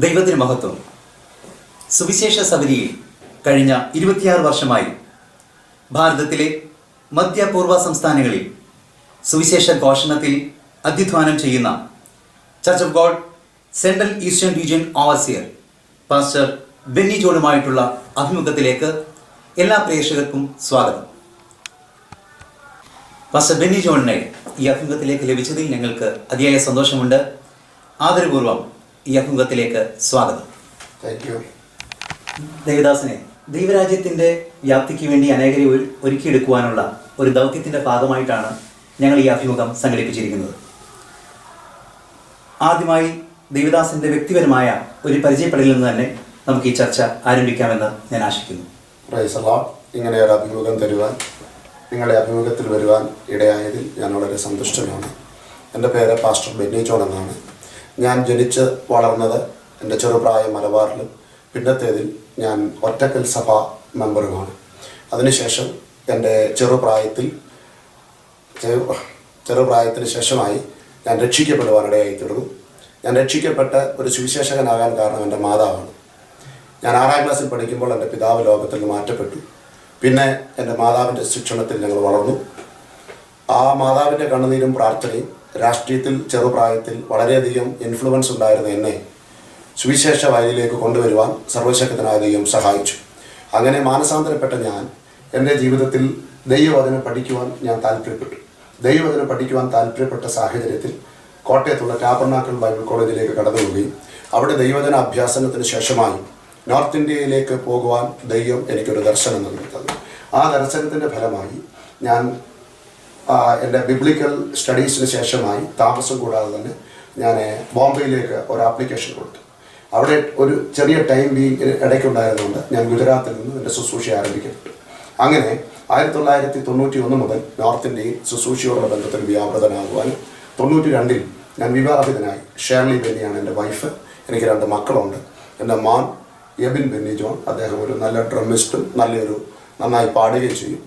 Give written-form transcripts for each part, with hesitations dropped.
ദൈവത്തിന് മഹത്വം. സുവിശേഷ സബരിയിൽ കഴിഞ്ഞ 26 വർഷമായി ഭാരതത്തിലെ മധ്യപൂർവ്വ സംസ്ഥാനങ്ങളിൽ സുവിശേഷ ഘോഷണത്തിൽ അധ്യുധ്വാനം ചെയ്യുന്ന church of God central eastern region overseer pastor Benny ജോണുമായിട്ടുള്ള അഭിമുഖത്തിലേക്ക് എല്ലാ പ്രേക്ഷകർക്കും സ്വാഗതം. പാസ്റ്റർ ബെന്നി ജോണിനെ ഈ അഭിമുഖത്തിലേക്ക് ലഭിച്ചതിൽ ഞങ്ങൾക്ക് അതിയായ സന്തോഷമുണ്ട്. ആദരപൂർവ്വം ഈ അഭിമുഖത്തിലേക്ക് സ്വാഗതം. ദേവദാസനെ, ദൈവരാജ്യത്തിൻ്റെ വ്യാപ്തിക്ക് വേണ്ടി അനേകരെ ഒരുക്കിയെടുക്കുവാനുള്ള ഒരു ദൗത്യത്തിൻ്റെ ഭാഗമായിട്ടാണ് ഞങ്ങൾ ഈ അഭിമുഖം സംഘടിപ്പിച്ചിരിക്കുന്നത്. ആദ്യമായി ദേവദാസൻ്റെ വ്യക്തിപരമായ ഒരു പരിചയപ്പെടലിൽ നിന്ന് തന്നെ നമുക്ക് ഈ ചർച്ച ആരംഭിക്കാമെന്ന് ഞാൻ ആശിക്കുന്നു. ഇങ്ങനെ ഒരു അഭിമുഖം തരുവാൻ, നിങ്ങളുടെ അഭിമുഖത്തിൽ വരുവാൻ ഇടയായതിൽ ഞാൻ വളരെ സന്തുഷ്ടനാണ്. എൻ്റെ പേര് പാസ്റ്റർ ബെന്നി ജോൺ എന്നാണ്. ഞാൻ ജനിച്ച് വളർന്നത് എൻ്റെ ചെറുപ്രായം മലബാറിലും പിന്നത്തേതിൽ ഞാൻ ഒറ്റക്കൽ സഭ മെമ്പറുമാണ്. അതിനുശേഷം എൻ്റെ ചെറുപ്രായത്തിന് ശേഷമായി ഞാൻ രക്ഷിക്കപ്പെടുവാനിടയായി തീർന്നു. ഞാൻ രക്ഷിക്കപ്പെട്ട ഒരു സുവിശേഷകനാകാൻ കാരണം എൻ്റെ മാതാവാണ്. ഞാൻ 6ാം ക്ലാസ്സിൽ പഠിക്കുമ്പോൾ എൻ്റെ പിതാവ് ലോകത്തിൽ നിന്ന് മാറ്റപ്പെട്ടു. പിന്നെ എൻ്റെ മാതാവിൻ്റെ ശിക്ഷണത്തിൽ ഞങ്ങൾ വളർന്നു. ആ മാതാവിൻ്റെ കണ്ണുനീരും പ്രാർത്ഥനയും രാഷ്ട്രീയത്തിൽ ചെറുപ്രായത്തിൽ വളരെയധികം ഇൻഫ്ലുവൻസ് ഉണ്ടായിരുന്ന എന്നെ സുവിശേഷ വയലിലേക്ക് കൊണ്ടുവരുവാൻ സർവശക്തനായ ദൈവം സഹായിച്ചു. അങ്ങനെ മാനസാന്തരപ്പെട്ട ഞാൻ എൻ്റെ ജീവിതത്തിൽ ദൈവവചനം പഠിക്കുവാൻ ഞാൻ താല്പര്യപ്പെട്ടു. ദൈവവചനം പഠിക്കുവാൻ താല്പര്യപ്പെട്ട സാഹചര്യത്തിൽ കോട്ടയത്തുള്ള ടാബർനാക്കിൾ ബൈബിൾ കോളേജിലേക്ക് കടന്നു പോവുകയും അവിടെ ദൈവവചന അഭ്യാസനത്തിന് ശേഷമായി നോർത്ത് ഇന്ത്യയിലേക്ക് പോകുവാൻ ദൈവം എനിക്കൊരു ദർശനം നൽകിത്തന്നു. ആ ദർശനത്തിൻ്റെ ഫലമായി ഞാൻ എൻ്റെ ബിബ്ലിക്കൽ സ്റ്റഡീസിന് ശേഷമായി താമസം കൂടാതെ തന്നെ ഞാൻ ബോംബെയിലേക്ക് ഒരു ആപ്ലിക്കേഷൻ കൊടുത്തു. അവിടെ ഒരു ചെറിയ ടൈം ഇടയ്ക്കുണ്ടായിരുന്നുകൊണ്ട് ഞാൻ ഗുജറാത്തിൽ നിന്ന് എൻ്റെ ശുശ്രൂഷ ആരംഭിക്കപ്പെട്ടു. അങ്ങനെ 1991 മുതൽ നോർത്ത് ഇന്ത്യയിൽ ശുശ്രൂഷയോടുള്ള ബന്ധത്തിൽ വ്യാപൃതനാകുവാനും 92 ഞാൻ വിവാഹിതനായി. ഷേർലി ബെന്നിയാണ് എൻ്റെ വൈഫ്. എനിക്ക് 2 മക്കളുണ്ട്. എൻ്റെ മോൻ എബിൻ ബെന്നി ജോൺ, അദ്ദേഹം ഒരു നല്ല ഡ്രമ്മിസ്റ്റും നന്നായി പാടുകയും ചെയ്യും.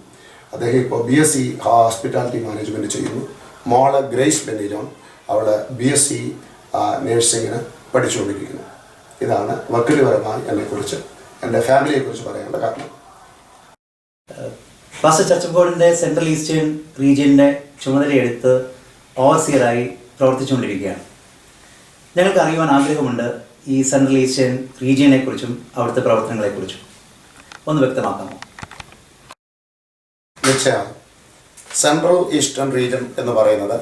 അദ്ദേഹം ഇപ്പോൾ BSc ഹോസ്പിറ്റാലിറ്റി മാനേജ്മെൻറ്റ് ചെയ്യുന്നു. മോള് ഗ്രേസ് ബെന്നി ജോൺ, അവൾ BSc നേഴ്സിങ്ങിന് പഠിച്ചുകൊണ്ടിരിക്കുന്നു. ഇതാണ് വ്യക്തിപരമായി എന്നെക്കുറിച്ച്, എൻ്റെ ഫാമിലിയെക്കുറിച്ച് പറയാനുള്ള കാരണം. പാസ്റ്റർ ചർച്ച് ഓഫ് ഗോഡിൻ്റെ സെൻട്രൽ ഈസ്റ്റേൺ റീജിയൻ്റെ ചുമതലയെടുത്ത് ഓവർസിയറായി പ്രവർത്തിച്ചുകൊണ്ടിരിക്കുകയാണ്. ഞങ്ങൾക്ക് അറിയുവാൻ ആഗ്രഹമുണ്ട് ഈ സെൻട്രൽ ഈസ്റ്റേൺ റീജിയനെക്കുറിച്ചും അവിടുത്തെ പ്രവർത്തനങ്ങളെക്കുറിച്ചും. ഒന്ന് വ്യക്തമാക്കാമോ? തീർച്ചയായും. സെൻട്രൽ ഈസ്റ്റേൺ റീജിയൻ എന്ന് പറയുന്നത്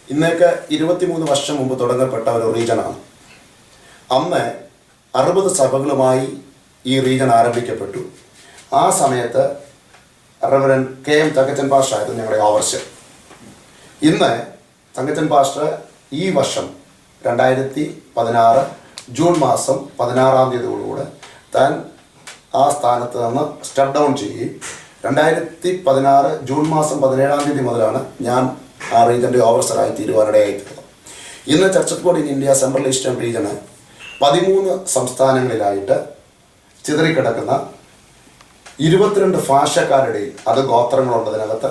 ഇന്നേക്ക് 23 വർഷം മുമ്പ് തുടങ്ങപ്പെട്ട ഒരു റീജിയനാണ്. അന്ന് 60 സഭകളുമായി ഈ റീജിയൻ ആരംഭിക്കപ്പെട്ടു. ആ സമയത്ത് റെവറൻഡ് KM തങ്കച്ചൻ പാസ്റ്റർ ആയിരുന്നു ഞങ്ങളുടെ ഓവർസിയർ. ഇന്ന് തങ്കച്ചൻ പാസ്റ്റർ ഈ വർഷം 2016 ജൂൺ മാസം 16-ാം തീയതിയോടുകൂടെ താൻ ആ സ്ഥാനത്ത് നിന്ന് സ്റ്റെപ്പ് ഡൗൺ ചെയ്യുകയും 2016 ജൂൺ മാസം 17-ാം തീയതി മുതലാണ് ഞാൻ ആ റീജിയൻ്റെ ഓവർസിയറായി തീരുവാനിടയായിട്ടുള്ളത്. ഇന്ന് church of God in India central eastern റീജിയന് 13 സംസ്ഥാനങ്ങളിലായിട്ട് ചിതറിക്കിടക്കുന്ന 22 ഭാഷക്കാരുടെയും, അത് ഗോത്രങ്ങളുണ്ട്, അതിനകത്ത്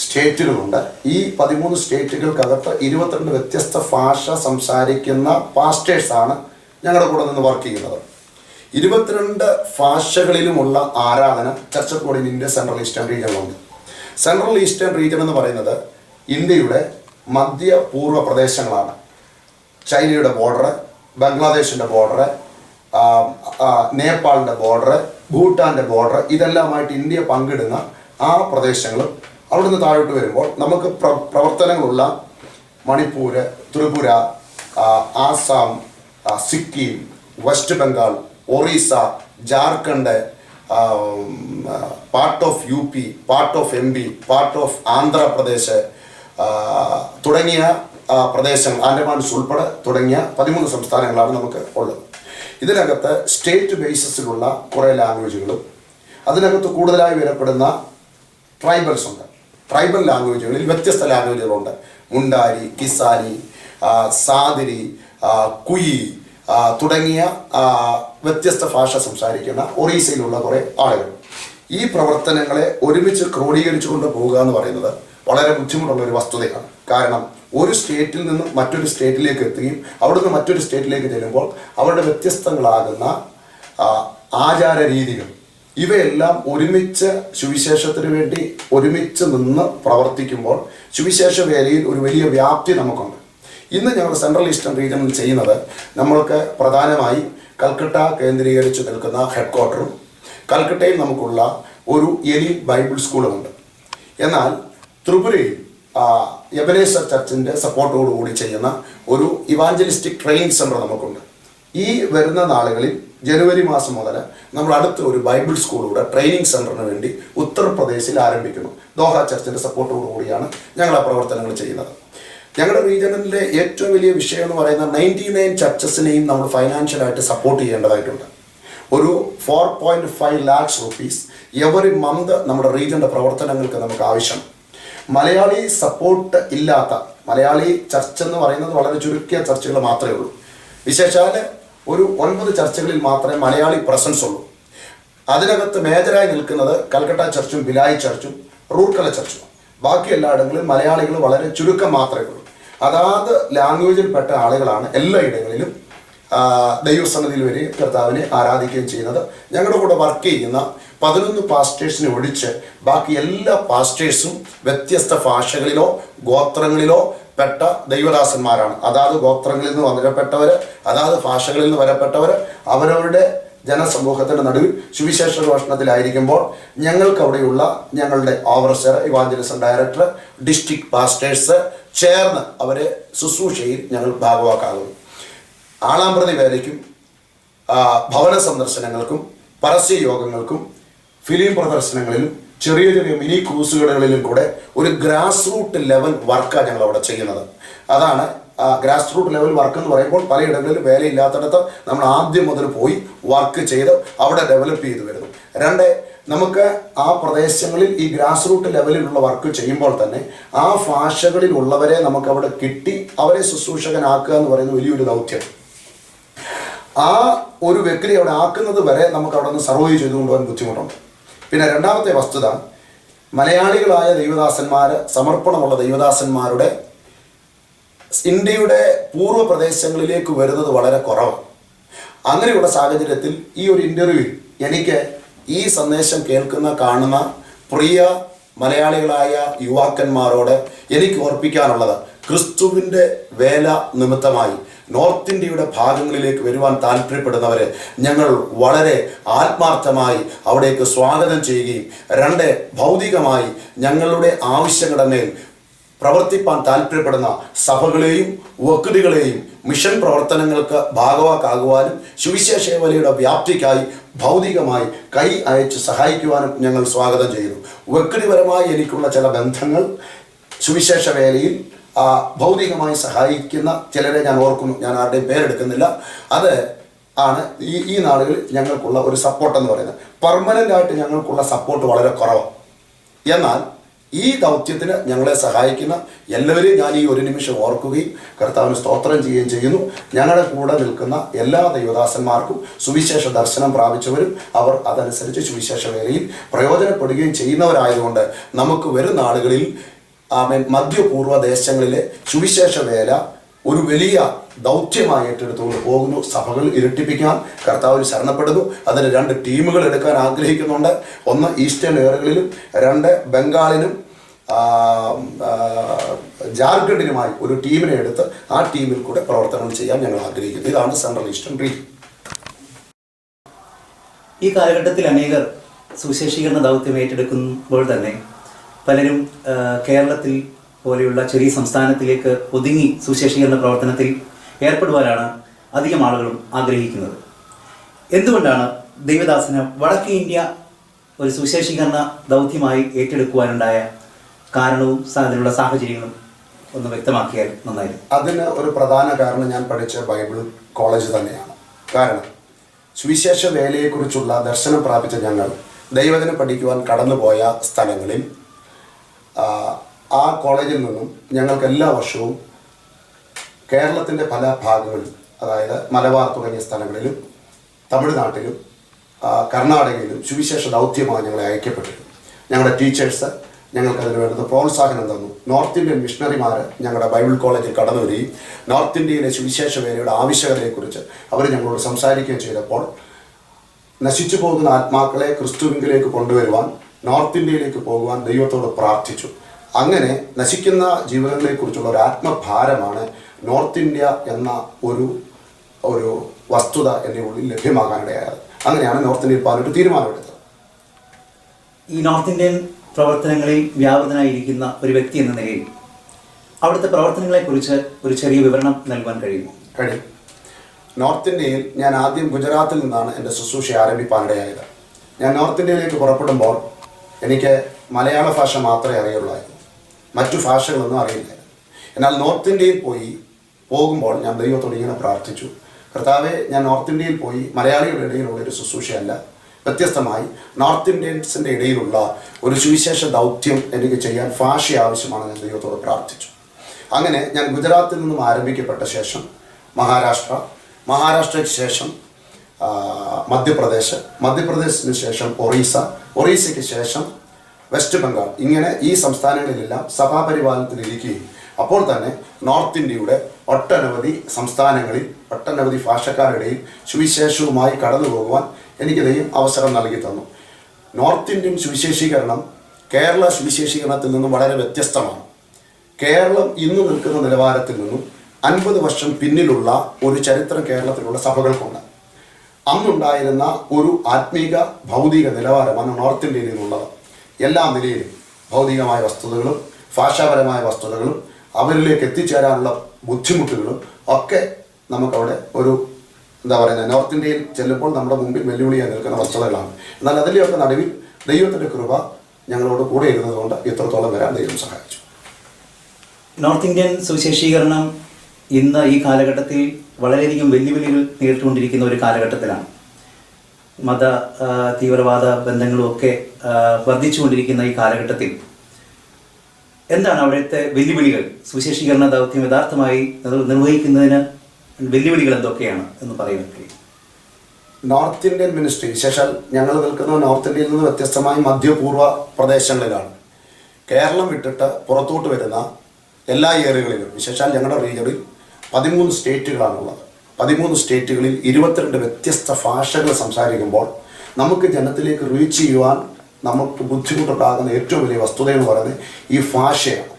സ്റ്റേറ്റുകളുണ്ട്. ഈ 13 സ്റ്റേറ്റുകൾക്കകത്ത് 22 വ്യത്യസ്ത ഭാഷ സംസാരിക്കുന്ന പാസ്റ്റേഴ്സാണ് ഞങ്ങളുടെ കൂടെ നിന്ന് വർക്ക് ചെയ്യുന്നത്. 22 ഭാഷകളിലുമുള്ള ആരാധന church of God in India central eastern റീജിയനിലുണ്ട്. സെൻട്രൽ ഈസ്റ്റേൺ റീജിയൻ എന്ന് പറയുന്നത് ഇന്ത്യയുടെ മധ്യപൂർവ്വ പ്രദേശങ്ങളാണ്. ചൈനയുടെ ബോർഡർ, ബംഗ്ലാദേശിൻ്റെ ബോർഡർ, നേപ്പാളിൻ്റെ ബോർഡർ, ഭൂട്ടാൻ്റെ ബോർഡർ, ഇതെല്ലാമായിട്ട് ഇന്ത്യ പങ്കിടുന്ന ആ പ്രദേശങ്ങളും അവിടുന്ന് താഴോട്ട് വരുമ്പോൾ നമുക്ക് പ്രവർത്തനങ്ങളുള്ള Manipur, Tripura, Assam, Sikkim, West Bengal, Orissa, Jharkhand, part of UP, part of MP, part of Andhra Pradesh തുടങ്ങിയ പ്രദേശങ്ങൾ, ആൻഡമാൻസ് ഉൾപ്പെടെ തുടങ്ങിയ 13 സംസ്ഥാനങ്ങളാണ് നമുക്ക് ഉള്ളത്. ഇതിനകത്ത് സ്റ്റേറ്റ് ബേസിസിലുള്ള കുറേ ലാംഗ്വേജുകളും അതിനകത്ത് കൂടുതലായി വരപ്പെടുന്ന ട്രൈബൽസ് ഉണ്ട്. ട്രൈബൽ ലാംഗ്വേജുകളിൽ വ്യത്യസ്ത ലാംഗ്വേജുകളുണ്ട്. മുണ്ടാരി, കിസാനി, സാദിരി, കുയി തുടങ്ങിയ വ്യത്യസ്ത ഭാഷ സംസാരിക്കുന്ന ഒറീസയിലുള്ള കുറേ ആളുകൾ. ഈ പ്രവർത്തനങ്ങളെ ഒരുമിച്ച് ക്രോഡീകരിച്ചുകൊണ്ട് പോവുക എന്ന് പറയുന്നത് വളരെ ബുദ്ധിമുട്ടുള്ളൊരു വസ്തുതയാണ്. കാരണം ഒരു സ്റ്റേറ്റിൽ നിന്നും മറ്റൊരു സ്റ്റേറ്റിലേക്ക് എത്തുകയും അവിടുന്ന് മറ്റൊരു സ്റ്റേറ്റിലേക്ക് ചെല്ലുമ്പോൾ അവരുടെ വ്യത്യസ്തങ്ങളാകുന്ന ആചാര രീതികൾ ഇവയെല്ലാം ഒരുമിച്ച് സുവിശേഷത്തിന് വേണ്ടി ഒരുമിച്ച് നിന്ന് പ്രവർത്തിക്കുമ്പോൾ സുവിശേഷ വേലയിൽ ഒരു വലിയ വ്യാപ്തി നമുക്കുണ്ട്. ഇന്ന് ഞങ്ങൾ സെൻട്രൽ ഈസ്റ്റേൺ റീജിയനിൽ ചെയ്യുന്നത്, നമ്മൾക്ക് പ്രധാനമായി കൽക്കട്ട കേന്ദ്രീകരിച്ച് നിൽക്കുന്ന ഹെഡ് ക്വാർട്ടറും കൽക്കട്ടയിൽ നമുക്കുള്ള ഒരു എലീറ്റ് ബൈബിൾ സ്കൂളുമുണ്ട്. എന്നാൽ ത്രിപുരയിൽ എബനേസർ ചർച്ചിൻ്റെ സപ്പോർട്ടോടുകൂടി ചെയ്യുന്ന ഒരു ഇവാഞ്ചലിസ്റ്റിക് ട്രെയിനിങ് സെൻറ്റർ നമുക്കുണ്ട്. ഈ വരുന്ന നാളുകളിൽ ജനുവരി മാസം മുതൽ നമ്മൾ അടുത്ത ഒരു ബൈബിൾ സ്കൂളിലൂടെ ട്രെയിനിങ് സെൻറ്ററിന് വേണ്ടി ഉത്തർപ്രദേശിൽ ആരംഭിക്കുന്നു. ദോഹ ചർച്ചിൻ്റെ സപ്പോർട്ടോടുകൂടിയാണ് ഞങ്ങൾ ആ പ്രവർത്തനങ്ങൾ ചെയ്യുന്നത്. ഞങ്ങളുടെ റീജിയനിലെ ഏറ്റവും വലിയ വിഷയം എന്ന് പറയുന്നത് 99 ചർച്ചസിനെയും നമ്മൾ ഫൈനാൻഷ്യലായിട്ട് സപ്പോർട്ട് ചെയ്യേണ്ടതായിട്ടുണ്ട്. ഒരു 4.5 lakhs rupees എവറി മന്ത് നമ്മുടെ റീജിയൻ്റെ പ്രവർത്തനങ്ങൾക്ക് നമുക്ക് ആവശ്യം. മലയാളി സപ്പോർട്ട് ഇല്ലാത്ത മലയാളി ചർച്ച് എന്ന് പറയുന്നത് വളരെ ചുരുക്കിയ ചർച്ചുകൾ മാത്രമേ ഉള്ളൂ. വിശേഷാൽ ഒരു 9 ചർച്ചുകളിൽ മാത്രമേ മലയാളി പ്രസൻസ് ഉള്ളൂ. അതിനകത്ത് മേജറായി നിൽക്കുന്നത് കൽക്കട്ട ചർച്ചും ബിലായി ചർച്ചും റൂർക്കല ചർച്ചും. ബാക്കി എല്ലായിടങ്ങളിലും മലയാളികൾ വളരെ ചുരുക്കം മാത്രമേ ഉള്ളൂ. അതാത് ലാംഗ്വേജിൽപ്പെട്ട ആളുകളാണ് എല്ലായിടങ്ങളിലും ദൈവസന്നിധിയിൽ വരികയും കർത്താവിനെ ആരാധിക്കുകയും ചെയ്യുന്നത്. ഞങ്ങളുടെ കൂടെ വർക്ക് ചെയ്യുന്ന 11 പാസ്റ്റേഴ്സിനെ ഒഴിച്ച് ബാക്കി എല്ലാ പാസ്റ്റേഴ്സും വ്യത്യസ്ത ഭാഷകളിലോ ഗോത്രങ്ങളിലോ പെട്ട ദൈവദാസന്മാരാണ്. അതാത് ഗോത്രങ്ങളിൽ നിന്ന് വരപ്പെട്ടവർ, അതാത് ഭാഷകളിൽ നിന്ന് വരപ്പെട്ടവർ അവരവരുടെ ജനസമൂഹത്തിൻ്റെ നടുവിൽ സുവിശേഷ ഘോഷണത്തിലായിരിക്കുമ്പോൾ ഞങ്ങൾക്ക് അവിടെയുള്ള ഞങ്ങളുടെ overseer, evangelism director, district pastors ചേർന്ന് അവരെ ശുശ്രൂഷയിൽ ഞങ്ങൾ ഭാഗവാക്കാകുന്നു. ആളാമ്പ്രതി വേലയ്ക്കും ഭവന സന്ദർശനങ്ങൾക്കും പരസ്യ യോഗങ്ങൾക്കും ഫിലിം പ്രദർശനങ്ങളിലും ചെറിയ ചെറിയ മിനി ക്രൂസുകളിലും കൂടെ ഒരു ഗ്രാസ് റൂട്ട് ലെവൽ വർക്കാണ് ഞങ്ങൾ അവിടെ ചെയ്യുന്നത്. അതാണ് ഗ്രാസ് റൂട്ട് ലെവൽ വർക്ക് എന്ന് പറയുമ്പോൾ പലയിടങ്ങളിലും വേലയില്ലാത്തടത്ത് നമ്മൾ ആദ്യം മുതൽ പോയി വർക്ക് ചെയ്ത് അവിടെ ഡെവലപ്പ് ചെയ്ത് വരുന്നു. രണ്ട്, നമുക്ക് ആ പ്രദേശങ്ങളിൽ ഈ ഗ്രാസ് റൂട്ട് ലെവലിലുള്ള വർക്ക് ചെയ്യുമ്പോൾ തന്നെ ആ ഭാഷകളിൽ ഉള്ളവരെ നമുക്ക് അവിടെ കിട്ടി അവരെ ശുശ്രൂഷകനാക്കുക എന്ന് പറയുന്ന വലിയൊരു ദൗത്യം. ആ ഒരു വ്യക്തി അവിടെ ആക്കുന്നത് വരെ നമുക്ക് അവിടെ നിന്ന് സർവൈവ് ചെയ്തുകൊണ്ടുപോകാൻ ബുദ്ധിമുട്ടുണ്ട്. പിന്നെ രണ്ടാമത്തെ വസ്തുത, മലയാളികളായ ദൈവദാസന്മാർ, സമർപ്പണമുള്ള ദൈവദാസന്മാരുടെ ഇന്ത്യയുടെ പൂർവ്വ പ്രദേശങ്ങളിലേക്ക് വരുന്നത് വളരെ കുറവാണ്. അങ്ങനെയുള്ള സാഹചര്യത്തിൽ ഈ ഒരു ഇൻ്റർവ്യൂവിൽ എനിക്ക് ഈ സന്ദേശം കേൾക്കുന്ന കാണുന്ന പ്രിയ മലയാളികളായ യുവാക്കന്മാരോട് എനിക്ക് ഓർപ്പിക്കാനുള്ളത്, ക്രിസ്തുവിൻ്റെ വേല നിമിത്തമായി നോർത്ത് ഇന്ത്യയുടെ ഭാഗങ്ങളിലേക്ക് വരുവാൻ താല്പര്യപ്പെടുന്നവരെ ഞങ്ങൾ വളരെ ആത്മാർത്ഥമായി അവിടേക്ക് സ്വാഗതം ചെയ്യുകയും, രണ്ട്, ഭൗതികമായി ഞങ്ങളുടെ ആവശ്യങ്ങളുടെ മേൽ പ്രവർത്തിപ്പാൻ താല്പര്യപ്പെടുന്ന സഭകളെയും വക്കുടികളെയും മിഷൻ പ്രവർത്തനങ്ങൾക്ക് ഭാഗവാക്കാകുവാനും സുവിശേഷ വേലയുടെ വ്യാപ്തിക്കായി ഭൗതികമായി കൈ അയച്ച് സഹായിക്കുവാനും ഞങ്ങൾ സ്വാഗതം ചെയ്യുന്നു. വ്യക്തിപരമായി എനിക്കുള്ള ചില ബന്ധങ്ങൾ സുവിശേഷ വേലയിൽ ഭൗതികമായി സഹായിക്കുന്ന ചിലരെ ഞാൻ ഓർക്കുന്നു. ഞാൻ ആരുടെയും പേരെടുക്കുന്നില്ല. അത് ആണ് ഈ നാളുകളിൽ ഞങ്ങൾക്കുള്ള ഒരു സപ്പോർട്ട് എന്ന് പറയുന്നത്. പെർമനൻ്റായിട്ട് ഞങ്ങൾക്കുള്ള സപ്പോർട്ട് വളരെ കുറവാണ്. എന്നാൽ ഈ ദൗത്യത്തിന് ഞങ്ങളെ സഹായിക്കുന്ന എല്ലാവരെയും ഞാൻ ഈ ഒരു നിമിഷം ഓർക്കുകയും കർത്താവിന് സ്തോത്രം ചെയ്യുകയും ചെയ്യുന്നു. ഞങ്ങളുടെ കൂടെ നിൽക്കുന്ന എല്ലാ ദൈവദാസന്മാർക്കും സുവിശേഷ ദർശനം പ്രാപിച്ചവരും അവർ അതനുസരിച്ച് സുവിശേഷ വേലയിൽ പ്രയോജനപ്പെടുകയും ചെയ്യുന്നവരായതുകൊണ്ട് നമുക്ക് വരുന്ന ആളുകളിൽ മധ്യപൂർവ്വ ദേശങ്ങളിലെ സുവിശേഷ വേല ഒരു വലിയ ദൗത്യമായി ഏറ്റെടുത്തുകൊണ്ട് പോകുന്നു. സഭകൾ ഇരട്ടിപ്പിക്കാൻ കർത്താവിൽ ശരണപ്പെടുന്നു. അതിന് 2 ടീമുകൾ എടുക്കാൻ ആഗ്രഹിക്കുന്നുണ്ട്. ഒന്ന് ഈസ്റ്റേൺ ഏറുകളിലും 2 ബംഗാളിനും ജാർഖണ്ഡിനുമായി ഒരു ടീമിനെ എടുത്ത് ആ ടീമിൽ കൂടെ പ്രവർത്തനങ്ങൾ ചെയ്യാൻ ഞങ്ങൾ ആഗ്രഹിക്കുന്നു. ഇതാണ് സെൻട്രൽ ഈസ്റ്റേൺ റീജിയൻ. ഈ കാലഘട്ടത്തിൽ അനേകർ സുവിശേഷീകരണ ദൗത്യം ഏറ്റെടുക്കുമ്പോൾ തന്നെ പലരും കേരളത്തിൽ പോലെയുള്ള ചെറിയ സംസ്ഥാനത്തിലേക്ക് ഒതുങ്ങി സുവിശേഷീകരണ പ്രവർത്തനത്തിൽ ഏർപ്പെടുവാനാണ് അധികം ആളുകളും ആഗ്രഹിക്കുന്നത്. എന്തുകൊണ്ടാണ് ദൈവദാസന് വടക്കേ ഇന്ത്യ ഒരു സുവിശേഷീകരണ ദൗത്യമായി ഏറ്റെടുക്കുവാനുണ്ടായ കാരണവും അതിനുള്ള സാഹചര്യങ്ങളും ഒന്ന് വ്യക്തമാക്കിയാൽ നന്നായിരുന്നു. അതിന് ഒരു പ്രധാന കാരണം ഞാൻ പഠിച്ച ബൈബിൾ കോളേജ് തന്നെയാണ്. കാരണം സുവിശേഷ വേലയെക്കുറിച്ചുള്ള ദർശനം പ്രാപിച്ച ഞങ്ങൾ ദൈവത്തിനെ പഠിക്കുവാൻ കടന്നുപോയ സ്ഥലങ്ങളിൽ ആ കോളേജിൽ നിന്നും ഞങ്ങൾക്ക് എല്ലാ വർഷവും കേരളത്തിൻ്റെ പല ഭാഗങ്ങളിൽ, അതായത് മലബാർ തുടങ്ങിയ സ്ഥലങ്ങളിലും തമിഴ്നാട്ടിലും കർണാടകയിലും സുവിശേഷ ദൗത്യമായി ഞങ്ങളെ അയക്കപ്പെട്ടിരുന്നു. ഞങ്ങളുടെ ടീച്ചേഴ്സ് ഞങ്ങൾക്കതിന് വേണ്ടുന്ന പ്രോത്സാഹനം തന്നു. നോർത്ത് ഇന്ത്യൻ മിഷണറിമാർ ഞങ്ങളുടെ ബൈബിൾ കോളേജിൽ കടന്നു വരികയും നോർത്ത് ഇന്ത്യയിലെ സുവിശേഷ വേലയുടെ ആവശ്യകതയെക്കുറിച്ച് അവർ ഞങ്ങളോട് സംസാരിക്കുകയും ചെയ്തപ്പോൾ നശിച്ചു പോകുന്ന ആത്മാക്കളെ ക്രിസ്തുവിലേക്ക് കൊണ്ടുവരുവാൻ നോർത്ത് ഇന്ത്യയിലേക്ക് പോകുവാൻ ദൈവത്തോട് പ്രാർത്ഥിച്ചു. അങ്ങനെ നശിക്കുന്ന ജീവിതങ്ങളെക്കുറിച്ചുള്ള ഒരു ആത്മഭാരമാണ് നോർത്ത് ഇന്ത്യ എന്ന ഒരു വസ്തുത എൻ്റെ ഉള്ളിൽ ലഭ്യമാകാനിടയായത്. അങ്ങനെയാണ് നോർത്ത് ഇന്ത്യയിൽ പോകാനൊരു തീരുമാനമെടുത്തത്. ഈ നോർത്ത് ഇന്ത്യൻ പ്രവർത്തനങ്ങളിൽ വ്യാപൃതനായിരിക്കുന്ന ഒരു വ്യക്തി എന്ന നിലയിൽ അവിടുത്തെ പ്രവർത്തനങ്ങളെക്കുറിച്ച് ഒരു ചെറിയ വിവരണം നൽകുവാൻ കഴിയുമോ? കഴിയും. നോർത്ത് ഇന്ത്യയിൽ ഞാൻ ആദ്യം ഗുജറാത്തിൽ നിന്നാണ് എൻ്റെ ശുശ്രൂഷ ആരംഭിക്കാനിടയായത്. ഞാൻ നോർത്ത് ഇന്ത്യയിലേക്ക് പുറപ്പെടുമ്പോൾ എനിക്ക് മലയാള ഭാഷ മാത്രമേ അറിയുള്ളായിരുന്നു, മറ്റു ഭാഷകളൊന്നും അറിയില്ലായിരുന്നു. എന്നാൽ നോർത്ത് ഇന്ത്യയിൽ പോകുമ്പോൾ ഞാൻ ദൈവത്തോട് ഇങ്ങനെ പ്രാർത്ഥിച്ചു, കർത്താവെ, ഞാൻ നോർത്ത് ഇന്ത്യയിൽ പോയി മലയാളികളുടെ ഇടയിലുള്ള ഒരു ശുശ്രൂഷയല്ല, വ്യത്യസ്തമായി നോർത്ത് ഇന്ത്യൻസിൻ്റെ ഇടയിലുള്ള ഒരു സുവിശേഷ ദൗത്യം എനിക്ക് ചെയ്യാൻ ഭാഷ ആവശ്യമാണ്. ഞാൻ ദൈവത്തോട് പ്രാർത്ഥിച്ചു. അങ്ങനെ ഞാൻ ഗുജറാത്തിൽ നിന്നും ആരംഭിക്കപ്പെട്ട ശേഷം മഹാരാഷ്ട്രയ്ക്ക് ശേഷം മധ്യപ്രദേശിന് ശേഷം ഒറീസയ്ക്ക് ശേഷം വെസ്റ്റ് ബംഗാൾ, ഇങ്ങനെ ഈ സംസ്ഥാനങ്ങളിലെല്ലാം സഭാപരിപാലനത്തിലിരിക്കുകയും അപ്പോൾ തന്നെ നോർത്ത് ഇന്ത്യയുടെ ഒട്ടനവധി സംസ്ഥാനങ്ങളിൽ ഒട്ടനവധി ഭാഷക്കാരുടെയും സുവിശേഷവുമായി കടന്നു പോകുവാൻ എനിക്ക് ദൈവം അവസരം നൽകി തന്നു. നോർത്ത് ഇന്ത്യൻ സുവിശേഷീകരണം കേരള സുവിശേഷീകരണത്തിൽ നിന്നും വളരെ വ്യത്യസ്തമാണ്. കേരളം ഇന്ന് നിൽക്കുന്ന നിലവാരത്തിൽ നിന്നും 50 വർഷം പിന്നിലുള്ള ഒരു ചരിത്രം കേരളത്തിലുള്ള സഭകൾക്കുണ്ട്. അന്നുണ്ടായിരുന്ന ഒരു ആത്മീക ഭൗതിക നിലവാരമാണ് നോർത്ത് ഇന്ത്യയിൽ നിന്നുള്ളത്. എല്ലാ നിലയിലും ഭൗതികമായ വസ്തുതകളും ഭാഷാപരമായ വസ്തുതകളും അവരിലേക്ക് എത്തിച്ചേരാനുള്ള ബുദ്ധിമുട്ടുകളും ഒക്കെ നമുക്കവിടെ നോർത്ത് ഇന്ത്യയിൽ ചെല്ലുമ്പോൾ നമ്മുടെ മുമ്പിൽ വെല്ലുവിളിയായി നിൽക്കുന്ന വസ്തുതകളാണ്. എന്നാൽ അതിലെയൊക്കെ നടുവിൽ ദൈവത്തിൻ്റെ കൃപ ഞങ്ങളോട് കൂടെ ഇരുന്നതുകൊണ്ട് ഇത്രത്തോളം വരാൻ ദൈവം സഹായിച്ചു. നോർത്ത് ഇന്ത്യൻ സുവിശേഷീകരണം ഇന്ന് ഈ കാലഘട്ടത്തിൽ വളരെയധികം വെല്ലുവിളികൾ നേരിട്ടുകൊണ്ടിരിക്കുന്ന ഒരു കാലഘട്ടത്തിലാണ്. മത തീവ്രവാദ ബന്ധങ്ങളുമൊക്കെ വർദ്ധിച്ചുകൊണ്ടിരിക്കുന്ന ഈ കാലഘട്ടത്തിൽ എന്താണ് അവിടുത്തെ വെല്ലുവിളികൾ? സുവിശേഷീകരണ ദൗത്യം യഥാർത്ഥമായി നിർവഹിക്കുന്നതിന് വെല്ലുവിളികൾ എന്തൊക്കെയാണ് എന്ന് പറയുന്നത്? നോർത്ത് ഇന്ത്യൻ മിനിസ്ട്രി, വിശേഷാൽ ഞങ്ങൾ നിൽക്കുന്ന നോർത്ത് ഇന്ത്യയിൽ നിന്ന് വ്യത്യസ്തമായി മധ്യപൂർവ്വ പ്രദേശങ്ങളിലാണ്. കേരളം വിട്ടിട്ട് പുറത്തോട്ട് വരുന്ന എല്ലാ ഏരിയകളിലും, വിശേഷാൽ ഞങ്ങളുടെ റീജിയണിൽ 13 സ്റ്റേറ്റുകളാണുള്ളത്. 13 സ്റ്റേറ്റുകളിൽ 22 വ്യത്യസ്ത ഭാഷകൾ സംസാരിക്കുമ്പോൾ നമുക്ക് ജനത്തിലേക്ക് റീച്ച് ചെയ്യുവാൻ നമുക്ക് ബുദ്ധിമുട്ടുണ്ടാകുന്ന ഏറ്റവും വലിയ വസ്തുത എന്ന് പറയുന്നത് ഈ ഭാഷയാണ്.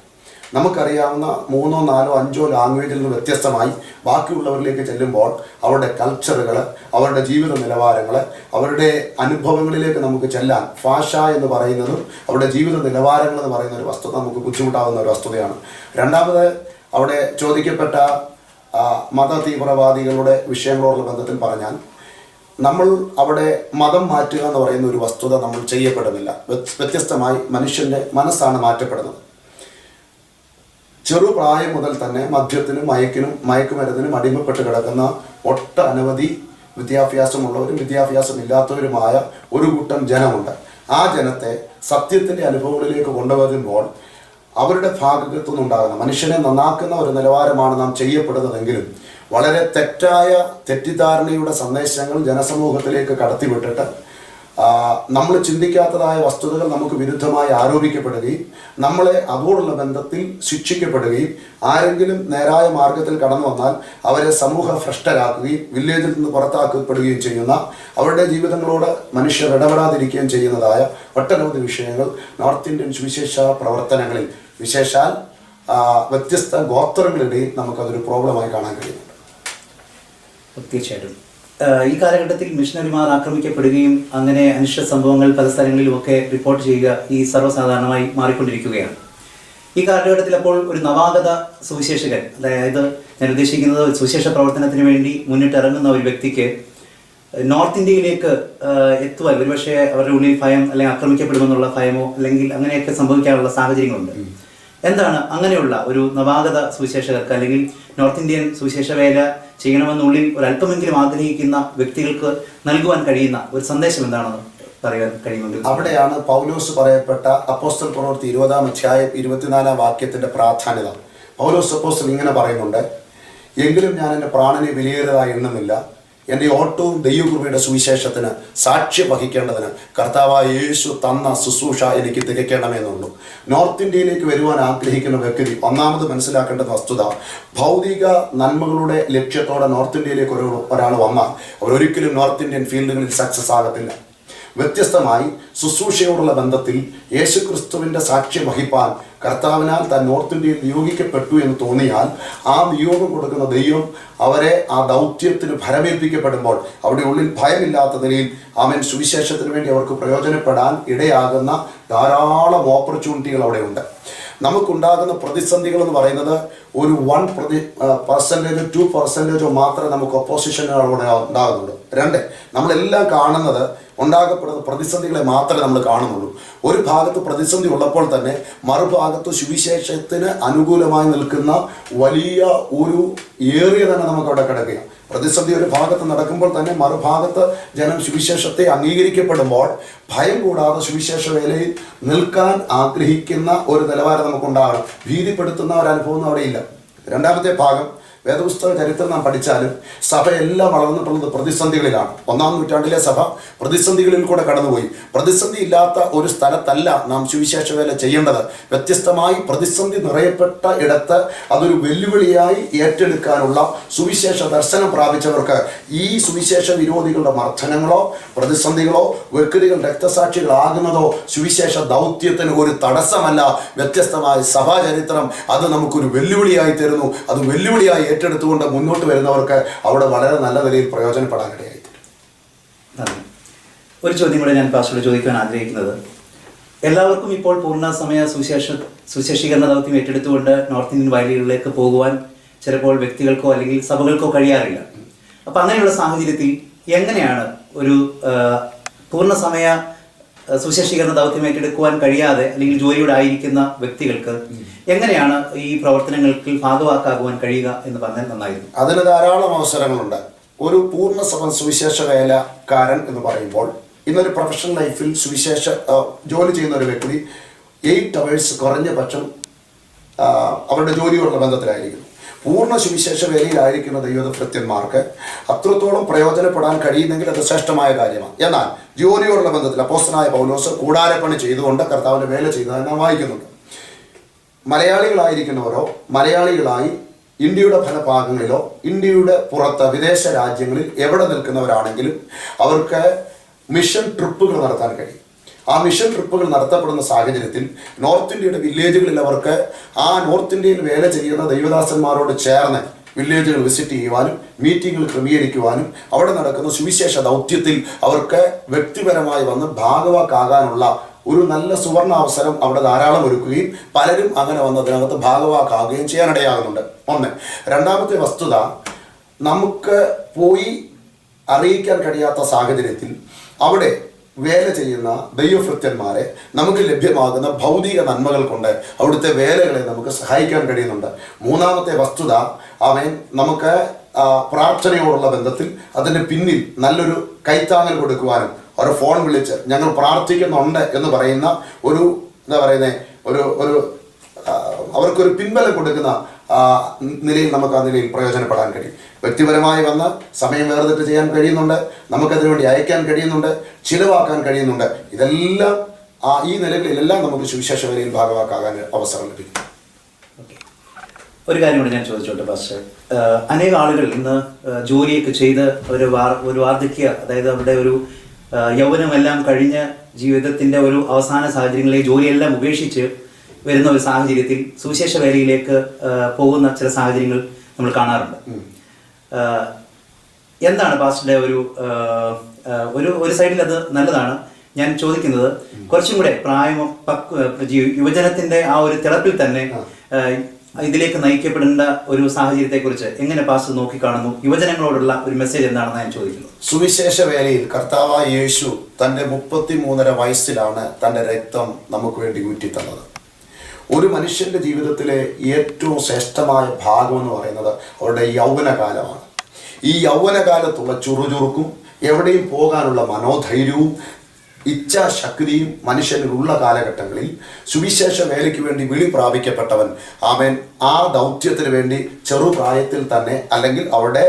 നമുക്കറിയാവുന്ന 3, 4, 5 ലാംഗ്വേജിൽ നിന്ന് വ്യത്യസ്തമായി ബാക്കിയുള്ളവരിലേക്ക് ചെല്ലുമ്പോൾ അവരുടെ കൾച്ചറുകൾ, അവരുടെ ജീവിത നിലവാരങ്ങൾ, അവരുടെ അനുഭവങ്ങളിലേക്ക് നമുക്ക് ചെല്ലാൻ ഭാഷ എന്ന് പറയുന്നതും അവരുടെ ജീവിത നിലവാരങ്ങൾ എന്ന് പറയുന്ന ഒരു വസ്തുത നമുക്ക് ബുദ്ധിമുട്ടാകുന്ന ഒരു വസ്തുതയാണ്. രണ്ടാമത്, അവിടെ ചോദിക്കപ്പെട്ട മത തീവ്രവാദികളുടെ വിഷയങ്ങളോടുള്ള ബന്ധത്തിൽ പറഞ്ഞാൽ, നമ്മൾ അവിടെ മതം മാറ്റുക എന്ന് പറയുന്ന ഒരു വസ്തുത നമ്മൾ ചെയ്യപ്പെടുന്നില്ല. വ്യത്യസ്തമായി മനുഷ്യൻ്റെ മനസ്സാണ് മാറ്റപ്പെടുന്നത്. ചെറുപ്രായം മുതൽ തന്നെ മദ്യത്തിനും മയക്കുമരുന്നിനും അടിമപ്പെട്ട് കിടക്കുന്ന ഒട്ടനവധി വിദ്യാഭ്യാസമുള്ളവരും വിദ്യാഭ്യാസമില്ലാത്തവരുമായ ഒരു കൂട്ടം ജനമുണ്ട്. ആ ജനത്തെ സത്യത്തിൻ്റെ അനുഭവങ്ങളിലേക്ക് കൊണ്ടുവരുമ്പോൾ അവരുടെ ഭാഗത്തു നിന്നുണ്ടാകുന്ന മനുഷ്യനെ നന്നാക്കുന്ന ഒരു നിലവാരമാണ് നാം ചെയ്യപ്പെടുന്നതെങ്കിലും വളരെ തെറ്റിദ്ധാരണയുടെ സന്ദേശങ്ങൾ ജനസമൂഹത്തിലേക്ക് കടത്തിവിട്ടിട്ട് നമ്മൾ ചിന്തിക്കാത്തതായ വസ്തുതകൾ നമുക്ക് വിരുദ്ധമായി ആരോപിക്കപ്പെടുകയും നമ്മളെ അതോടുള്ള ബന്ധത്തിൽ ശിക്ഷിക്കപ്പെടുകയും ആരെങ്കിലും നേരായ മാർഗത്തിൽ കടന്നു വന്നാൽ അവരെ സമൂഹ ഭ്രഷ്ടരാക്കുകയും വില്ലേജിൽ നിന്ന് പുറത്താക്കപ്പെടുകയും ചെയ്യുന്ന, അവരുടെ ജീവിതങ്ങളോട് മനുഷ്യർ ഇടപെടാതിരിക്കുകയും ചെയ്യുന്നതായ ഒട്ടനവധി വിഷയങ്ങൾ നോർത്ത് ഇന്ത്യൻ സുവിശേഷ പ്രവർത്തനങ്ങളിൽ, വിശേഷാൽ വ്യത്യസ്ത ഗോത്രങ്ങളിടയിൽ നമുക്കതൊരു പ്രോബ്ലമായി കാണാൻ കഴിയുന്നുണ്ട്. തീർച്ചയായിട്ടും ഈ കാലഘട്ടത്തിൽ മിഷണറിമാർ ആക്രമിക്കപ്പെടുകയും അങ്ങനെ അനിഷ്ട സംഭവങ്ങൾ പല സ്ഥലങ്ങളിലുമൊക്കെ റിപ്പോർട്ട് ചെയ്യുക ഈ സർവ്വസാധാരണമായി മാറിക്കൊണ്ടിരിക്കുകയാണ്. ഈ കാലഘട്ടത്തിൽ അപ്പോൾ ഒരു നവാഗത സുവിശേഷകൻ, അതായത് ഞാൻ ഉദ്ദേശിക്കുന്നത് സുവിശേഷ പ്രവർത്തനത്തിന് വേണ്ടി മുന്നിട്ടിറങ്ങുന്ന ഒരു വ്യക്തിക്ക് നോർത്ത് ഇന്ത്യയിലേക്ക് എത്തുവാൻ ഒരുപക്ഷെ അവരുടെ ഉള്ളിൽ ഭയം, അല്ലെങ്കിൽ ആക്രമിക്കപ്പെടുമെന്നുള്ള ഭയമോ അല്ലെങ്കിൽ അങ്ങനെയൊക്കെ സംഭവിക്കാനുള്ള സാഹചര്യങ്ങളുണ്ട്. എന്താണ് അങ്ങനെയുള്ള ഒരു നവാഗത സുവിശേഷകർക്ക് അല്ലെങ്കിൽ നോർത്ത് ഇന്ത്യൻ സുവിശേഷ വേല ചെയ്യണമെന്നുള്ളിൽ ഒരല്പമെങ്കിലും ആഗ്രഹിക്കുന്ന വ്യക്തികൾക്ക് നൽകുവാൻ കഴിയുന്ന ഒരു സന്ദേശം എന്താണെന്ന് പറയാൻ കഴിയുമെങ്കിൽ? അവിടെയാണ് പൗലോസ് പറയപ്പെട്ട അപ്പോസ്തല പ്രവൃത്തി 20-ാം അധ്യായം 24-ാം വാക്യത്തിൻ്റെ പ്രാധാന്യത. പൗലോസ് അപ്പോസ്തലൻ ഇങ്ങനെ പറയുന്നുണ്ട്, എങ്കിലും ഞാൻ എൻ്റെ പ്രാണനെ വിലയേറിയതായി എണ്ണുന്നില്ല, എൻ്റെ ഓട്ടവും ദൈവകൃപയുടെ സുവിശേഷത്തിന് സാക്ഷ്യം വഹിക്കേണ്ടതിന് കർത്താവായ യേശു തന്ന ശുശ്രൂഷ എനിക്ക് തികയ്ക്കണമെന്നുള്ളൂ. നോർത്ത് ഇന്ത്യയിലേക്ക് വരുവാൻ ആഗ്രഹിക്കുന്ന വ്യക്തി ഒന്നാമത് മനസ്സിലാക്കേണ്ട വസ്തുത, ഭൗതിക നന്മകളുടെ ലക്ഷ്യത്തോടെ നോർത്ത് ഇന്ത്യയിലേക്ക് ഒരാൾ വന്നാൽ അവരൊരിക്കലും നോർത്ത് ഇന്ത്യൻ ഫീൽഡുകളിൽ സക്സസ് ആകത്തില്ല. വ്യത്യസ്തമായി ശുശ്രൂഷയോടുള്ള ബന്ധത്തിൽ യേശുക്രിസ്തുവിൻ്റെ സാക്ഷ്യം വഹിപ്പാൻ കർത്താവിനാൽ താൻ നോർത്ത് ഇന്ത്യയിൽ നിയോഗിക്കപ്പെട്ടു എന്ന് തോന്നിയാൽ ആ നിയോഗം കൊടുക്കുന്ന ദൈവം അവരെ ആ ദൗത്യത്തിന് ഫലമേൽപ്പിക്കപ്പെടുമ്പോൾ അവിടെ ഉള്ളിൽ ഭയമില്ലാത്ത നിലയിൽ ആമേൻ സുവിശേഷത്തിന് വേണ്ടി അവർക്ക് പ്രയോജനപ്പെടാൻ ഇടയാകുന്ന ധാരാളം ഓപ്പർച്യൂണിറ്റികൾ അവിടെ ഉണ്ട്. നമുക്കുണ്ടാകുന്ന പ്രതിസന്ധികൾ എന്ന് പറയുന്നത് ഒരു 1% 2% മാത്രമേ നമുക്ക് ഒപ്പോസിഷനുകളോടെ ഉണ്ടാകുന്നുള്ളൂ. 2, നമ്മളെല്ലാം കാണുന്നത് ഉണ്ടാകപ്പെടുന്ന പ്രതിസന്ധികളെ മാത്രമേ നമ്മൾ കാണുന്നുള്ളൂ. ഒരു ഭാഗത്ത് പ്രതിസന്ധി ഉള്ളപ്പോൾ തന്നെ മറുഭാഗത്ത് സുവിശേഷത്തിന് അനുകൂലമായി നിൽക്കുന്ന വലിയ ഒരു ഏറിയ തന്നെ നമുക്ക് അവിടെ കിടക്കുകയാണ്. പ്രതിസന്ധി ഒരു ഭാഗത്ത് നടക്കുമ്പോൾ തന്നെ മറുഭാഗത്ത് ജനം സുവിശേഷത്തെ അംഗീകരിക്കപ്പെടുമ്പോൾ ഭയം കൂടാതെ സുവിശേഷ വേലയിൽ നിൽക്കാൻ ആഗ്രഹിക്കുന്ന ഒരു നിലവാരം നമുക്കുണ്ടാകണം. ഭീതിപ്പെടുത്തുന്ന ഒരു അനുഭവം അവിടെയില്ല. രണ്ടാമത്തെ ഭാഗം, വേദപുസ്തക ചരിത്രം നാം പഠിച്ചാലും സഭയെല്ലാം വളർന്നിട്ടുള്ളത് പ്രതിസന്ധികളിലാണ്. 1-ാം നൂറ്റാണ്ടിലെ സഭ പ്രതിസന്ധികളിൽ കൂടെ കടന്നുപോയി. പ്രതിസന്ധി ഇല്ലാത്ത ഒരു സ്ഥലത്തല്ല നാം സുവിശേഷ വേല ചെയ്യേണ്ടത്. വ്യത്യസ്തമായി പ്രതിസന്ധി നിറയപ്പെട്ട ഇടത്ത് അതൊരു വെല്ലുവിളിയായി ഏറ്റെടുക്കാനുള്ള സുവിശേഷ ദർശനം പ്രാപിച്ചവർക്ക് ഈ സുവിശേഷ വിരോധികളുടെ മർദ്ദനങ്ങളോ പ്രതിസന്ധികളോ വ്യക്തികൾ രക്തസാക്ഷികളാകുന്നതോ സുവിശേഷ ദൗത്യത്തിന് ഒരു തടസ്സമല്ല. വ്യത്യസ്തമായ സഭാചരിത്രം അത് നമുക്കൊരു വെല്ലുവിളിയായി തരുന്നു. അത് വെല്ലുവിളിയായി ഏറ്റെടുത്തുകൊണ്ട് മുന്നോട്ട് വരുന്നവർക്ക് അവിടെ വളരെ നല്ല നിലയിൽ പ്രയോജനപ്പെടാനിടയായി. ഒരു ചോദ്യം കൂടെ ഞാൻ പാസ്റ്ററോട് ചോദിക്കാൻ ആഗ്രഹിക്കുന്നത്, എല്ലാവർക്കും ഇപ്പോൾ പൂർണ്ണ സമയ സുശേഷീകരണ ദൗത്യം ഏറ്റെടുത്തുകൊണ്ട് നോർത്ത് ഇന്ത്യൻ വയലുകളിലേക്ക് പോകുവാൻ ചിലപ്പോൾ വ്യക്തികൾക്കോ അല്ലെങ്കിൽ സഭകൾക്കോ കഴിയാറില്ല. അപ്പം അങ്ങനെയുള്ള സാഹചര്യത്തിൽ എങ്ങനെയാണ് ഒരു പൂർണ്ണ സമയ സുശേഷീകരണ ദൗത്യം ഏറ്റെടുക്കുവാൻ കഴിയാതെ അല്ലെങ്കിൽ ജോലിയോടെ ആയിരിക്കുന്ന വ്യക്തികൾക്ക് എങ്ങനെയാണ് ഈ പ്രവർത്തനങ്ങൾക്ക് ഭാഗവാക്കാകുവാൻ കഴിയുക എന്ന് പറഞ്ഞാൽ നന്നായിരുന്നു. അതിന് ധാരാളം അവസരങ്ങളുണ്ട്. ഒരു പൂർണ്ണ സുവിശേഷ വേലക്കാരൻ എന്ന് പറയുമ്പോൾ ഇന്നൊരു പ്രൊഫഷണൽ ലൈഫിൽ സുവിശേഷ ജോലി ചെയ്യുന്ന ഒരു വ്യക്തി 8 hours കുറഞ്ഞ പക്ഷം അവരുടെ ജോലിയോടുള്ള ബന്ധത്തിലായിരിക്കും. പൂർണ്ണ സുവിശേഷ വേലയിലായിരിക്കുന്ന ദൈവഭൃത്യന്മാർക്ക് അത്രത്തോളം പ്രയോജനപ്പെടാൻ കഴിയുന്നെങ്കിൽ അത് ശ്രേഷ്ഠമായ കാര്യമാണ്. എന്നാൽ ജോലിയോടുള്ള ബന്ധത്തിൽ അപ്പോസ്തലനായ പൗലോസ് കൂടാരപ്പണി ചെയ്തുകൊണ്ട് കർത്താവിൻ്റെ വേല ചെയ്തതായി നാം വായിക്കുന്നുണ്ട്. മലയാളികളായിരിക്കുന്നവരോ മലയാളികളായി ഇന്ത്യയുടെ പല ഭാഗങ്ങളിലോ ഇന്ത്യയുടെ പുറത്ത് വിദേശ രാജ്യങ്ങളിൽ എവിടെ നിൽക്കുന്നവരാണെങ്കിലും അവർക്ക് മിഷൻ ട്രിപ്പുകൾ നടത്താൻ കഴിയും. ആ മിഷൻ ട്രിപ്പുകൾ നടത്തപ്പെടുന്ന സാഹചര്യത്തിൽ നോർത്ത് ഇന്ത്യയുടെ വില്ലേജുകളിൽ അവർക്ക് ആ നോർത്ത് ഇന്ത്യയിൽ വേല ചെയ്യുന്ന ദൈവദാസന്മാരോട് ചേർന്ന് വില്ലേജുകൾ വിസിറ്റ് ചെയ്യുവാനും മീറ്റിങ്ങുകൾ ക്രമീകരിക്കുവാനും അവിടെ നടക്കുന്ന സുവിശേഷ ദൗത്യത്തിൽ അവർക്ക് വ്യക്തിപരമായി വന്ന് ഭാഗവാക്കാകാനുള്ള ഒരു നല്ല സുവർണ അവസരം അവിടെ ധാരാളം ഒരുക്കുകയും പലരും അങ്ങനെ വന്നതിനകത്ത് ഭാഗവാക്കാകുകയും ചെയ്യാനിടയാകുന്നുണ്ട്. 1. രണ്ടാമത്തെ വസ്തുത, നമുക്ക് പോയി അറിയിക്കാൻ കഴിയാത്ത സാഹചര്യത്തിൽ അവിടെ വേല ചെയ്യുന്ന ദൈവഭൃത്യന്മാരെ നമുക്ക് ലഭ്യമാകുന്ന ഭൗതിക നന്മകൾ കൊണ്ട് അവിടുത്തെ വേലകളെ നമുക്ക് സഹായിക്കാൻ കഴിയുന്നുണ്ട്. 3-ാമത്തെ വസ്തുത, നമുക്ക് പ്രാർത്ഥനയോടുള്ള ബന്ധത്തിൽ അതിൻ്റെ പിന്നിൽ നല്ലൊരു കൈത്താങ്ങൽ കൊടുക്കുവാനും ഒരു ഫോൺ വിളിച്ച് ഞങ്ങൾ പ്രാർത്ഥിക്കുന്നുണ്ട് എന്ന് പറയുന്ന ഒരു ഒരു അവർക്കൊരു പിൻബലം കൊടുക്കുന്ന നിലയിൽ നമുക്ക് ആ നിലയിൽ പ്രയോജനപ്പെടാൻ കഴിയും. വ്യക്തിപരമായി വന്ന് സമയം വേർതിട്ട് ചെയ്യാൻ കഴിയുന്നുണ്ട്, നമുക്കതിനു വേണ്ടി അയക്കാൻ കഴിയുന്നുണ്ട്, ചിലവാക്കാൻ കഴിയുന്നുണ്ട്. ഇതെല്ലാം ഈ നിലകളിലെല്ലാം നമുക്ക് സുവിശേഷ വേലയിൽ ഭാഗവാക്കാകാൻ അവസരം ലഭിക്കും. ഒരു കാര്യം കൂടി ഞാൻ ചോദിച്ചോട്ടെ പാസ്റ്റർ, അനേക ആളുകൾ ഇന്ന് ജോലിയൊക്കെ ചെയ്ത് ഒരു വാർദ്ധക്യ, അതായത് അവരുടെ ഒരു യൗവനമെല്ലാം കഴിഞ്ഞ് ജീവിതത്തിൻ്റെ ഒരു അവസാന സാഹചര്യങ്ങളിലെ ജോലിയെല്ലാം ഉപേക്ഷിച്ച് വരുന്ന ഒരു സാഹചര്യത്തിൽ സുവിശേഷ വേലയിലേക്ക് പോകുന്ന ചില സാഹചര്യങ്ങൾ നമ്മൾ കാണാറുണ്ട്. എന്താണ് പാസ്റ്ററുടെ ഒരു സൈഡിൽ അത് നല്ലതാണ്. ഞാൻ ചോദിക്കുന്നത് കുറച്ചും കൂടെ യുവജനത്തിന്റെ ആ ഒരു തിളപ്പിൽ തന്നെ ഇതിലേക്ക് നയിക്കപ്പെടേണ്ട ഒരു സാഹചര്യത്തെക്കുറിച്ച് എങ്ങനെ പാസ്റ്റർ നോക്കിക്കാണുന്നു? യുവജനങ്ങളോടുള്ള ഒരു മെസ്സേജ് എന്താണെന്ന് ഞാൻ ചോദിക്കുന്നത്. സുവിശേഷ വേലയിൽ കർത്താവായ യേശു തൻ്റെ 33.5 വയസ്സിലാണ് തൻ്റെ രക്തം നമുക്ക് വേണ്ടി ഊറ്റിത്തന്നത്. ഒരു മനുഷ്യൻ്റെ ജീവിതത്തിലെ ഏറ്റവും ശ്രേഷ്ഠമായ ഭാഗമെന്ന് പറയുന്നത് അവരുടെ യൗവനകാലമാണ്. ഈ യൗവനകാലത്തുള്ള ചുറുചുറുക്കും എവിടെയും പോകാനുള്ള മനോധൈര്യവും ഇച്ഛാശക്തിയും മനുഷ്യനിലുള്ള കാലഘട്ടങ്ങളിൽ സുവിശേഷ വേലയ്ക്ക് വേണ്ടി വിളി പ്രാപിക്കപ്പെട്ടവൻ ആ ദൗത്യത്തിന് വേണ്ടി ചെറുപ്രായത്തിൽ തന്നെ അല്ലെങ്കിൽ അവിടെ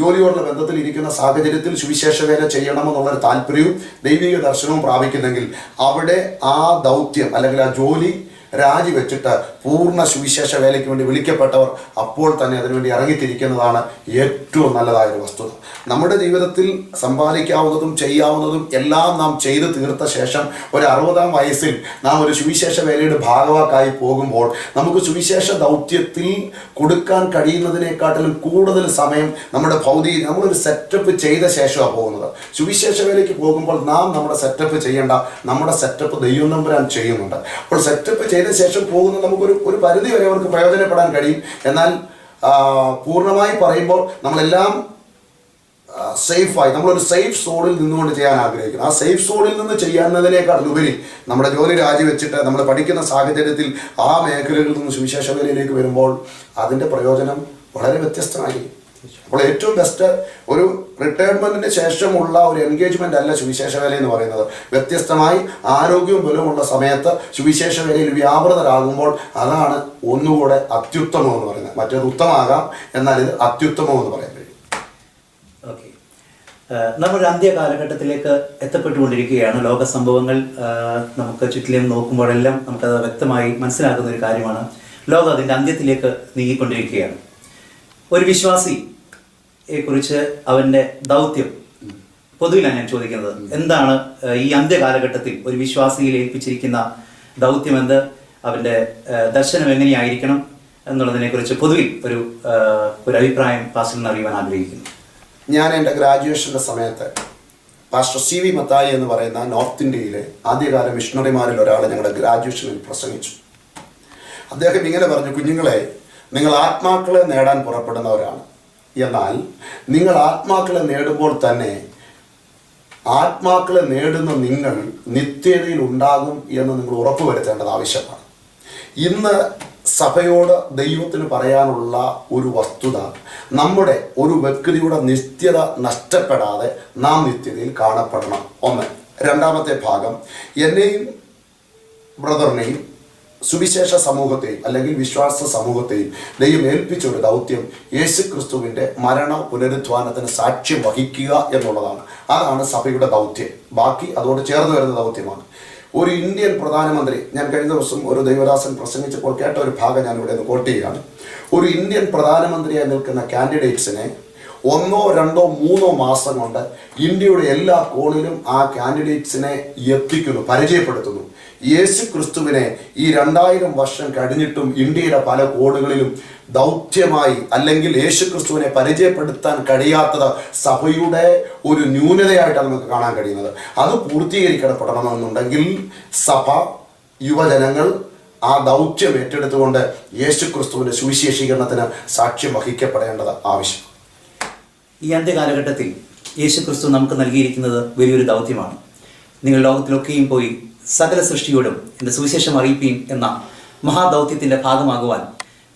ജോലിയോടുള്ള ബന്ധത്തിൽ ഇരിക്കുന്ന സാഹചര്യത്തിൽ സുവിശേഷ വേല ചെയ്യണമെന്നുള്ളൊരു താല്പര്യവും ദൈവിക ദർശനവും പ്രാപിക്കുന്നെങ്കിൽ അവിടെ ആ ദൗത്യം അല്ലെങ്കിൽ ആ ജോലി രാജിവെച്ചിട്ട് പൂർണ്ണ സുവിശേഷ വേലയ്ക്ക് വേണ്ടി വിളിക്കപ്പെട്ടവർ അപ്പോൾ തന്നെ അതിനുവേണ്ടി ഇറങ്ങിത്തിരിക്കുന്നതാണ് ഏറ്റവും നല്ലതായൊരു വസ്തുത. നമ്മുടെ ജീവിതത്തിൽ സമ്പാദിക്കാവുന്നതും ചെയ്യാവുന്നതും എല്ലാം നാം ചെയ്തു തീർത്ത ശേഷം ഒരു 60-ാം വയസ്സിൽ നാം ഒരു സുവിശേഷ വേലയുടെ ഭാഗവാക്കായി പോകുമ്പോൾ നമുക്ക് സുവിശേഷ ദൗത്യത്തിൽ കൊടുക്കാൻ കഴിയുന്നതിനെക്കാട്ടിലും കൂടുതൽ സമയം നമ്മുടെ നമ്മളൊരു സെറ്റപ്പ് ചെയ്ത ശേഷമാണ് പോകുന്നത്. സുവിശേഷ വേലയ്ക്ക് പോകുമ്പോൾ നാം നമ്മുടെ സെറ്റപ്പ് ചെയ്യേണ്ട, നമ്മുടെ സെറ്റപ്പ് ദൈവം തമ്പുരാൻ ചെയ്യുന്നുണ്ട്. അപ്പോൾ സെറ്റപ്പ് ചെയ്ത ശേഷം പോകുന്ന നമുക്കൊരു പരിധി വരെ അവർക്ക് പ്രയോജനപ്പെടാൻ കഴിയും. എന്നാൽ പൂർണ്ണമായി പറയുമ്പോൾ നമ്മളെല്ലാം സേഫായി നമ്മളൊരു സേഫ് സോണിൽ നിന്നുകൊണ്ട് ചെയ്യാൻ ആഗ്രഹിക്കുന്നു. ആ സേഫ് സോണിൽ നിന്ന് ചെയ്യുന്നതിനേക്കാൾ ഉപരി നമ്മുടെ ജോലി രാജിവെച്ചിട്ട് നമ്മൾ പഠിക്കുന്ന സാഹചര്യത്തിൽ ആ മേഖലകളിൽ നിന്ന് സുവിശേഷ വേലയിലേക്ക് വരുമ്പോൾ അതിൻ്റെ പ്രയോജനം വളരെ വ്യത്യസ്തമായിരിക്കും. അപ്പോൾ ഏറ്റവും ബെസ്റ്റ് ഒരു റിട്ടയർമെൻറ്റിന് ശേഷമുള്ള ഒരു എൻഗേജ്മെൻ്റ് അല്ല സുവിശേഷ വേല എന്ന് പറയുന്നത്. വ്യത്യസ്തമായി ആരോഗ്യവും ബലവുമുള്ള സമയത്ത് സുവിശേഷ വേലയിൽ വ്യാപൃതരാകുമ്പോൾ അതാണ് ഒന്നുകൂടെ അത്യുത്തമം എന്ന് പറയുന്നത്. മറ്റേത് ഉത്തമമാകാം, എന്നാൽ ഇത് അത്യുത്തമം എന്ന് പറയാൻ കഴിയും. ഓക്കെ, നമ്മുടെ അന്ത്യ കാലഘട്ടത്തിലേക്ക് എത്തപ്പെട്ടുകൊണ്ടിരിക്കുകയാണ്. ലോക സംഭവങ്ങൾ നമുക്ക് ചുറ്റിലും നോക്കുമ്പോഴെല്ലാം നമുക്കത് വ്യക്തമായി മനസ്സിലാക്കുന്ന ഒരു കാര്യമാണ്. ലോകം അതിൻ്റെ അന്ത്യത്തിലേക്ക് നീങ്ങിക്കൊണ്ടിരിക്കുകയാണ്. ഒരു വിശ്വാസിയെ കുറിച്ച് അവൻ്റെ ദൗത്യം പൊതുവിലാണ് ഞാൻ ചോദിക്കുന്നത്. എന്താണ് ഈ അന്ത്യകാലഘട്ടത്തിൽ ഒരു വിശ്വാസിയിൽ ഏൽപ്പിച്ചിരിക്കുന്ന ദൗത്യം, എന്ത്, അവൻ്റെ ദർശനം എങ്ങനെയായിരിക്കണം എന്നുള്ളതിനെക്കുറിച്ച് പൊതുവിൽ ഒരു അഭിപ്രായം പാസ്റ്ററിന് അറിയാൻ ആഗ്രഹിക്കുന്നു. ഞാൻ എൻ്റെ ഗ്രാജുവേഷൻ്റെ സമയത്ത് പാസ്റ്റർ സി വി മത്തായി എന്ന് പറയുന്ന നോർത്ത് ഇന്ത്യയിലെ ആദ്യകാല മിഷണറിമാരിൽ ഒരാൾ ഞങ്ങളുടെ ഗ്രാജുവേഷനിൽ പ്രസംഗിച്ചു. അദ്ദേഹം ഇങ്ങനെ പറഞ്ഞു: കുഞ്ഞുങ്ങളെ, നിങ്ങൾ ആത്മാക്കളെ നേടാൻ പുറപ്പെടുന്നവരാണ്. എന്നാൽ നിങ്ങൾ ആത്മാക്കളെ നേടുമ്പോൾ തന്നെ ആത്മാക്കളെ നേടുന്ന നിങ്ങൾ നിത്യതയിൽ ഉണ്ടാകും എന്ന് നിങ്ങൾ ഉറപ്പുവരുത്തേണ്ടത് ആവശ്യമാണ്. ഇന്ന് സഭയോട് ദൈവത്തിന് പറയാനുള്ള ഒരു വസ്തുത, നമ്മുടെ ഒരു വ്യക്തിയുടെ നിത്യത നഷ്ടപ്പെടാതെ നാം നിത്യതയിൽ കാണപ്പെടണം. ഒന്ന്. രണ്ടാമത്തെ ഭാഗം, എന്നെയും ബ്രദറിനെയും സുവിശേഷ സമൂഹത്തെയും അല്ലെങ്കിൽ വിശ്വാസ സമൂഹത്തെയും ദൈവം ഏൽപ്പിച്ച ഒരു ദൗത്യം യേശു ക്രിസ്തുവിൻ്റെ മരണ പുനരുദ്ധാനത്തിന് സാക്ഷ്യം വഹിക്കുക എന്നുള്ളതാണ്. അതാണ് സഭയുടെ ദൗത്യം. ബാക്കി അതോട് ചേർന്ന് വരുന്ന ദൗത്യമാണ്. ഒരു ഇന്ത്യൻ പ്രധാനമന്ത്രി, ഞാൻ കഴിഞ്ഞ ദിവസം ഒരു ദൈവദാസൻ പ്രസംഗിച്ചപ്പോൾ കേട്ട ഒരു ഭാഗം ഞാൻ ഇവിടെ നിന്ന് കോട്ട് ചെയ്യുകയാണ്. ഒരു ഇന്ത്യൻ പ്രധാനമന്ത്രിയായി നിൽക്കുന്ന കാൻഡിഡേറ്റ്സിനെ 1, 2, 3 മാസം കൊണ്ട് ഇന്ത്യയുടെ എല്ലാ കോണിലും ആ കാൻഡിഡേറ്റ്സിനെ എത്തിക്കുന്നു, പരിചയപ്പെടുത്തുന്നു. യേശു ക്രിസ്തുവിനെ ഈ 2000 വർഷം കഴിഞ്ഞിട്ടും ഇന്ത്യയുടെ പല കോണുകളിലും ദൗത്യമായി അല്ലെങ്കിൽ യേശു ക്രിസ്തുവിനെ പരിചയപ്പെടുത്താൻ കഴിയാത്തത് സഭയുടെ ഒരു ന്യൂനതയായിട്ടാണ് നമുക്ക് കാണാൻ കഴിയുന്നത്. അത് പൂർത്തീകരിക്കപ്പെടണമെന്നുണ്ടെങ്കിൽ സഭ, യുവജനങ്ങൾ ആ ദൗത്യം ഏറ്റെടുത്തുകൊണ്ട് യേശു ക്രിസ്തുവിൻ്റെ സുവിശേഷീകരണത്തിന് സാക്ഷ്യം വഹിക്കപ്പെടേണ്ടത് ആവശ്യം. ഈ അന്ത്യകാലഘട്ടത്തിൽ യേശു ക്രിസ്തു നമുക്ക് നൽകിയിരിക്കുന്നത് വലിയൊരു ദൗത്യമാണ്. നിങ്ങൾ ലോകത്തിലൊക്കെയും പോയി സകല സൃഷ്ടിയോടും എൻ്റെ സുവിശേഷം അറിയിപ്പീൻ എന്ന മഹാദൗത്യത്തിൻ്റെ ഭാഗമാകുവാൻ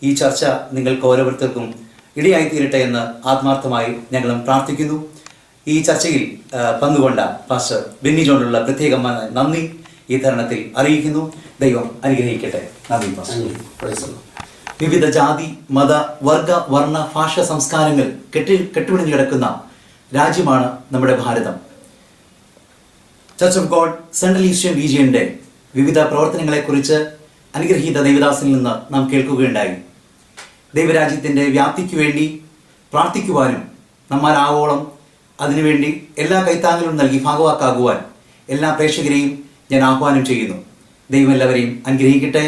ഈ ചർച്ച നിങ്ങൾക്ക് ഓരോരുത്തർക്കും ഇടയായിത്തീരട്ടെ എന്ന് ആത്മാർത്ഥമായി ഞങ്ങളും പ്രാർത്ഥിക്കുന്നു. ഈ ചർച്ചയിൽ പങ്കുകൊണ്ട പാസ്റ്റർ ബെന്നി ജോണിനുള്ള പ്രത്യേകമായ നന്ദി ഈ തരുണത്തിൽ അറിയിക്കുന്നു. ദൈവം അനുഗ്രഹിക്കട്ടെ. നന്ദി പാസ്റ്റർ. വിവിധ ജാതി, മത, വർഗ, വർണ്ണ, ഭാഷ, സംസ്കാരങ്ങൾ കെട്ടുപിടിഞ്ഞു കിടക്കുന്ന രാജ്യമാണ് നമ്മുടെ ഭാരതം. Church of God central eastern റീജിയൻ്റെ വിവിധ പ്രവർത്തനങ്ങളെക്കുറിച്ച് അനുഗ്രഹീത ദൈവദാസനിൽ നിന്ന് നാം കേൾക്കുകയുണ്ടായി. ദൈവരാജ്യത്തിൻ്റെ വ്യാപ്തിക്ക് വേണ്ടി പ്രാർത്ഥിക്കുവാനും നമ്മാലാവോളം അതിനുവേണ്ടി എല്ലാ കൈത്താങ്ങലും നൽകി ഭാഗവാക്കാകുവാൻ എല്ലാ പ്രേക്ഷകരെയും ഞാൻ ആഹ്വാനം ചെയ്യുന്നു. ദൈവം എല്ലാവരെയും അനുഗ്രഹിക്കട്ടെ.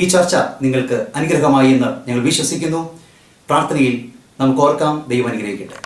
ഈ ചർച്ച നിങ്ങൾക്ക് അനുഗ്രഹമായി എന്ന് ഞങ്ങൾ വിശ്വസിക്കുന്നു. പ്രാർത്ഥനയിൽ നമുക്ക് ഓർക്കാം. ദൈവം അനുഗ്രഹിക്കട്ടെ.